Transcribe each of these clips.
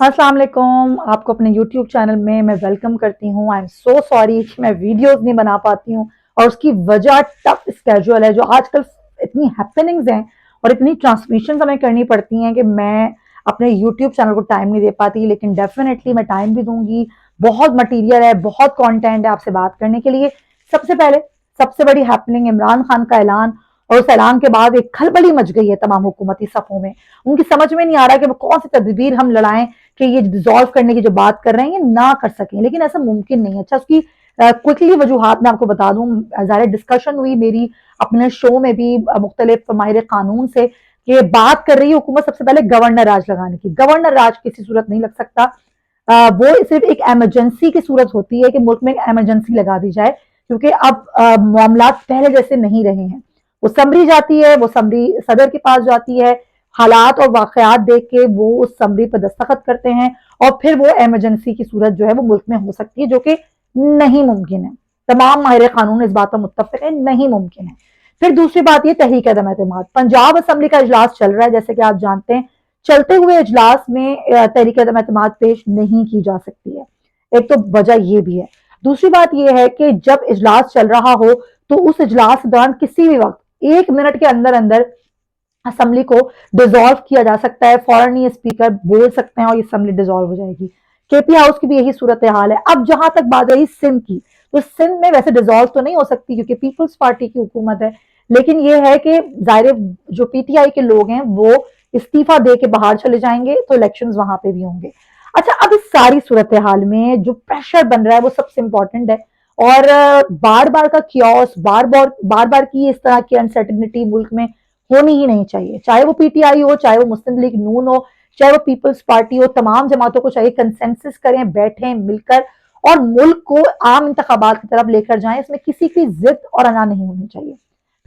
अस्सलाम वालेकुम। आपको अपने यूट्यूब चैनल में मैं वेलकम करती हूँ। आई एम सो सॉरी कि मैं वीडियोस नहीं बना पाती हूँ और उसकी वजह टफ स्केड्यूल है। जो आजकल इतनी हैपनिंग्स हैं और इतनी ट्रांसमिशन हमें करनी पड़ती हैं कि मैं अपने यूट्यूब चैनल को टाइम नहीं दे पाती, लेकिन डेफिनेटली मैं टाइम भी दूंगी। बहुत मटीरियल है, बहुत कॉन्टेंट है आपसे बात करने के लिए। सबसे पहले सबसे बड़ी हैपनिंग इमरान खान का ऐलान, और उस ऐलान के बाद एक खलबली मच गई है तमाम हुकूमती सफ़ों में। उनकी समझ में नहीं आ रहा कि वो कौन सी तदबीर हम लड़ाएं कि ये डिसॉल्व करने की जो बात कर रहे हैं ये ना कर सकें, लेकिन ऐसा मुमकिन नहीं है। अच्छा, उसकी क्विकली वजूहात मैं आपको बता दूं। ज़ाहिर डिस्कशन हुई मेरी अपने शो में भी मुख्तलिफ माहिर कानून से कि बात कर रही है हुकूमत सबसे पहले गवर्नर राज लगाने की। गवर्नर राज किसी सूरत नहीं लग सकता। वो सिर्फ एक एमरजेंसी की सूरत होती है कि मुल्क में एक एमरजेंसी लगा दी जाए, क्योंकि अब मामलात पहले जैसे नहीं रहे हैं। वो समरी जाती है, वो समरी सदर के पास जाती है, हालात और वाकयात देख के वो उस समरी पर दस्तखत करते हैं और फिर वो एमरजेंसी की सूरत जो है वो मुल्क में हो सकती है, जो कि नहीं मुमकिन है। तमाम माहिर कानून इस बात पर मुत्तफिक है, नहीं मुमकिन है। फिर दूसरी बात ये तहरीक अदम एतमाद। पंजाब असम्बली का इजलास चल रहा है, जैसे कि आप जानते हैं। चलते हुए इजलास में तहरीक अदम एतमाद पेश नहीं की जा सकती है। एक तो वजह ये भी है। दूसरी बात यह है कि जब इजलास चल रहा हो तो उस इजलास के दौरान किसी भी वक्त 1 मिनट के अंदर अंदर असेंबली को डिसॉल्व किया जा सकता है। फौरन ही स्पीकर बोल सकते हैं और ये असेंबली डिसॉल्व हो जाएगी। केपी हाउस की भी यही सूरत हाल है। अब जहां तक बात रही सिंध की, तो सिंध में वैसे डिसॉल्व तो नहीं हो सकती क्योंकि पीपल्स पार्टी की हुकूमत है, लेकिन ये है कि जाहिर जो पीटीआई के लोग हैं वो इस्तीफा दे के बाहर चले जाएंगे, तो इलेक्शंस वहां पे भी होंगे। अच्छा, अब इस सारी सूरत हाल में जो प्रेशर बन रहा है वो सबसे इंपॉर्टेंट है। और बार बार का क्योस, बार बार की इस तरह की अनसर्टिनिटी मुल्क में होनी ही नहीं चाहिए। चाहे वो पीटीआई हो, चाहे वो मुस्लिम लीग नून हो, चाहे वो पीपल्स पार्टी हो, तमाम जमातों को चाहिए कंसेंसस करें, बैठें मिलकर और मुल्क को आम इंतखाबात की तरफ लेकर जाएं। इसमें किसी की जिद और अना नहीं होनी चाहिए।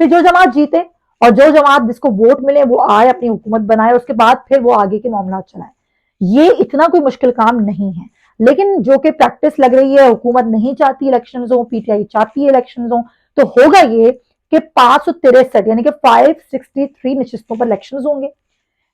फिर जो जमात जीते और जो जमात जिसको वोट मिले वो आए, अपनी हुकूमत बनाए, उसके बाद फिर वो आगे के मामला चलाए। ये इतना कोई मुश्किल काम नहीं है। लेकिन जो कि प्रैक्टिस लग रही है, हुकूमत नहीं चाहती इलेक्शन हो, पीटीआई चाहती है इलेक्शन हो, तो होगा ये कि 563 यानी कि 563 नशिस्तों पर इलेक्शन होंगे।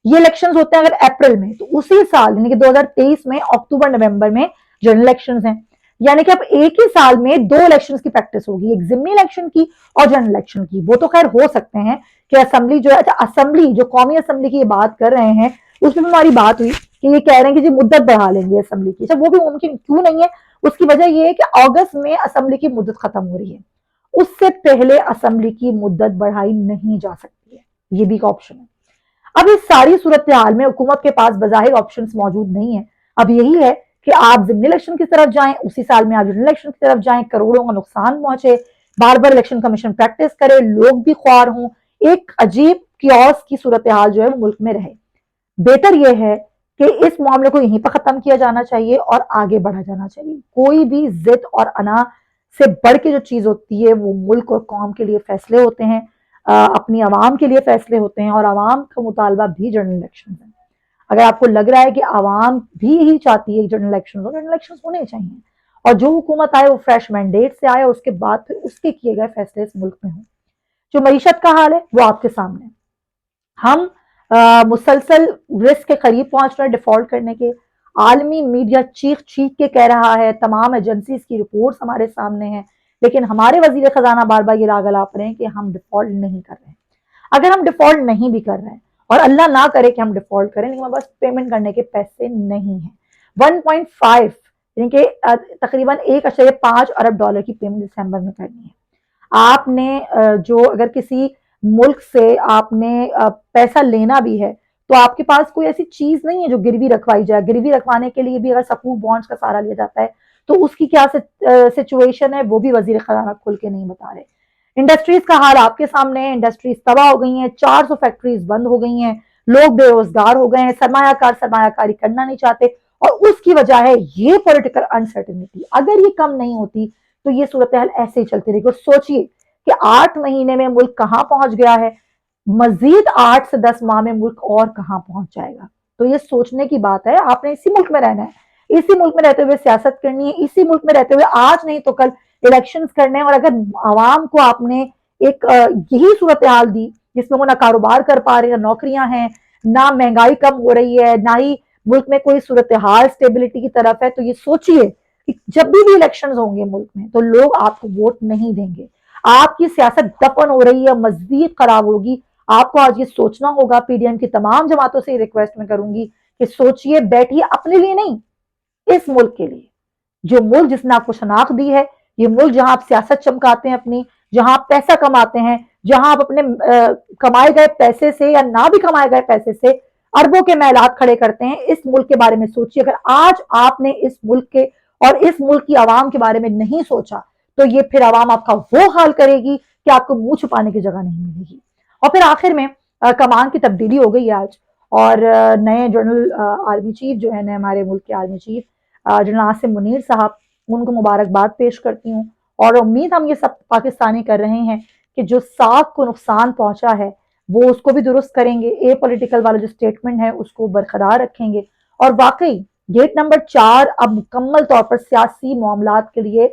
ये इलेक्शन होते हैं अगर अप्रैल में, तो उसी साल यानी कि 2023 में अक्टूबर नवंबर में जनरल इलेक्शन हैं। यानी कि अब एक ही साल में 2 इलेक्शन की प्रैक्टिस होगी, एक जिम्नी इलेक्शन की और जनरल इलेक्शन की। वो तो खैर हो सकते हैं कि असेंबली जो है, असेंबली जो कौमी असेंबली की ये बात कर रहे हैं उसमें हमारी बात हुई कि ये कह रहे हैं कि जी मुद्दत बढ़ा लेंगे असेंबली की। वो भी मुमकिन क्यों नहीं है? उसकी वजह यह है कि अगस्त में असेंबली की मुद्दत खत्म हो रही है, उससे पहले असेंबली की मुद्दत बढ़ाई नहीं जा सकती है। ये भी एक ऑप्शन है। अब इस सारी सूरत हाल में हुकूमत के पास बज़ाहिर ऑप्शन मौजूद नहीं है। अब यही है कि आप जिम्नी इलेक्शन की तरफ जाएं, उसी साल में आप जनरल इलेक्शन की तरफ जाएं, करोड़ों का नुकसान पहुंचे, बार बार इलेक्शन कमीशन प्रैक्टिस करे, लोग भी ख्वार हों, एक अजीब क्योस की सूरत हाल जो है वो मुल्क में रहे। बेहतर यह है कि इस मामले को यहीं पर खत्म किया जाना चाहिए और आगे बढ़ा जाना चाहिए। कोई भी जिद और अना से बढ़ के जो चीज होती है वो मुल्क और कौम के लिए फैसले होते हैं, अपनी आवाम के लिए फैसले होते हैं, और आवाम का मुतालबा भी जनरल इलेक्शन है। अगर आपको लग रहा है कि आवाम भी ही चाहती है जनरल इलेक्शन हो, जनरल इलेक्शन होने चाहिए और जो हुकूमत आए वो फ्रेश मैंडेट से आए और उसके बाद फिर उसके किए गए फैसले इस मुल्क में हों। जो मईशत का हाल है वो आपके सामने है। हम मुसलसल रिस्क के करीब पहुंच रहे हैं डिफॉल्ट करने के। आलमी मीडिया चीख चीख के कह रहा है, तमाम एजेंसीज की रिपोर्ट्स हमारे सामने हैं, लेकिन हमारे वजीर खजाना बार बार ये राग अलाप रहे हैं कि हम डिफॉल्ट नहीं कर रहे हैं। अगर हम डिफॉल्ट नहीं भी कर रहे हैं, और अल्लाह ना करे कि हम डिफॉल्ट करें, लेकिन हमारे पास पेमेंट करने के पैसे नहीं है। 1.5 यानी कि तकरीबन 1.5 अरब डॉलर की पेमेंट दिसंबर में करनी है। आपने जो अगर किसी मुल्क से आपने पैसा लेना भी है तो आपके पास कोई ऐसी चीज नहीं है जो गिरवी रखवाई जाए। गिरवी रखवाने के लिए भी अगर सकूक बॉन्ड्स का सहारा लिया जाता है तो उसकी क्या सिचुएशन है वो भी वजीर खजाना खुल के नहीं बता रहे। इंडस्ट्रीज का हाल आपके सामने है। इंडस्ट्रीज तबाह हो गई हैं, 400 फैक्ट्रीज बंद हो गई हैं, लोग बेरोजगार हो गए हैं, सरमायाकार सरमायाकारी करना नहीं चाहते, और उसकी वजह है ये पॉलिटिकल अनसर्टेनिटी। अगर ये कम नहीं होती तो ये सूरत हाल ऐसे ही चलती रहेगी। और सोचिए कि 8 महीने में मुल्क कहां पहुंच गया है, मजीद 8 से 10 माह में मुल्क और कहां पहुंच जाएगा। तो ये सोचने की बात है। आपने इसी मुल्क में रहना है, इसी मुल्क में रहते हुए सियासत करनी है, इसी मुल्क में रहते हुए आज नहीं तो कल इलेक्शंस करने हैं। और अगर आवाम को आपने एक यही सूरत हाल दी जिसमें वो ना कारोबार कर पा रहे हैं, ना नौकरियां हैं, ना महंगाई कम हो रही है, ना ही ملک میں کوئی صورتحال اسٹیبلٹی کی طرف ہے، تو یہ سوچئے کہ جب بھی الیکشنز ہوں گے ملک میں تو لوگ آپ کو ووٹ نہیں دیں گے، آپ کی سیاست دفن ہو رہی ہے، مزید خراب ہوگی۔ آپ کو آج یہ سوچنا ہوگا، پی ڈی ایم کی تمام جماعتوں سے یہ ریکویسٹ میں کروں گی کہ سوچئے، بیٹھیے، اپنے لیے نہیں، اس ملک کے لیے، جو ملک جس نے آپ کو شناخت دی ہے، یہ ملک جہاں آپ سیاست چمکاتے ہیں اپنی، جہاں آپ پیسہ کماتے ہیں، جہاں آپ اپنے کمائے گئے پیسے سے یا نہ بھی کمائے گئے پیسے سے اربوں کے محلات کھڑے کرتے ہیں، اس ملک کے بارے میں سوچیے۔ اگر آج آپ نے اس ملک کے اور اس ملک کی عوام کے بارے میں نہیں سوچا تو یہ پھر عوام آپ کا وہ حال کرے گی کہ آپ کو منہ چھپانے کی جگہ نہیں ملے گی۔ اور پھر آخر میں کمان کی تبدیلی ہو گئی ہے آج، اور نئے جنرل آرمی چیف جو ہے، نئے ہمارے ملک کے army chief general Asim Munir صاحب، ان کو مبارکباد پیش کرتی ہوں، اور امید ہم یہ سب پاکستانی کر رہے ہیں کہ جو ساتھ کو نقصان پہنچا ہے وہ اس کو بھی درست کریں گے، اے پولیٹیکل والا جو سٹیٹمنٹ ہے اس کو برقرار رکھیں گے، اور واقعی گیٹ نمبر 4 اب مکمل طور پر سیاسی معاملات کے لیے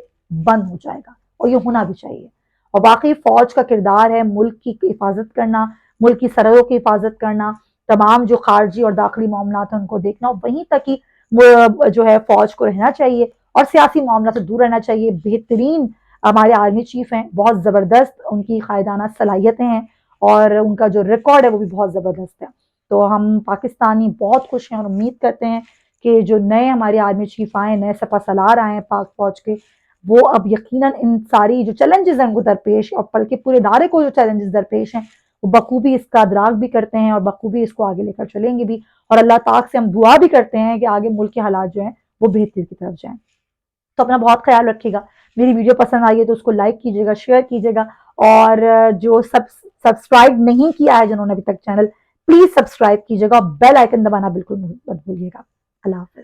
بند ہو جائے گا، اور یہ ہونا بھی چاہیے۔ اور واقعی فوج کا کردار ہے ملک کی حفاظت کرنا، ملک کی سرحدوں کی حفاظت کرنا، تمام جو خارجی اور داخلی معاملات ہیں ان کو دیکھنا، اور وہیں تک ہی جو ہے فوج کو رہنا چاہیے اور سیاسی معاملات سے دور رہنا چاہیے۔ بہترین ہمارے آرمی چیف ہیں، بہت زبردست ان کی قائدانہ صلاحیتیں ہیں، اور ان کا جو ریکارڈ ہے وہ بھی بہت زبردست ہے۔ تو ہم پاکستانی بہت خوش ہیں اور امید کرتے ہیں کہ جو نئے ہمارے آرمی چیف آئے، نئے سپہ سالار آئے ہیں پاک فوج کے، وہ اب یقیناً ان ساری جو چیلنجز ہیں ان کو درپیش، اور بلکہ پورے ادارے کو جو چیلنجز درپیش ہیں وہ بخوبی اس کا ادراک بھی کرتے ہیں، اور بخوبی اس کو آگے لے کر چلیں گے بھی، اور اللہ تعالیٰ سے ہم دعا بھی کرتے ہیں کہ آگے ملک کے حالات جو ہیں وہ بہتری کی طرف جائیں۔ تو اپنا بہت خیال رکھیے گا، میری ویڈیو پسند آئی ہے تو اس کو لائک کیجیے گا، شیئر کیجیے گا، اور جو سبسکرائب نہیں کیا ہے جنہوں نے ابھی تک چینل، پلیز سبسکرائب کیجیے گا، بیل آئیکن دبانا بالکل مت بھولیے گا۔ اللہ حافظ۔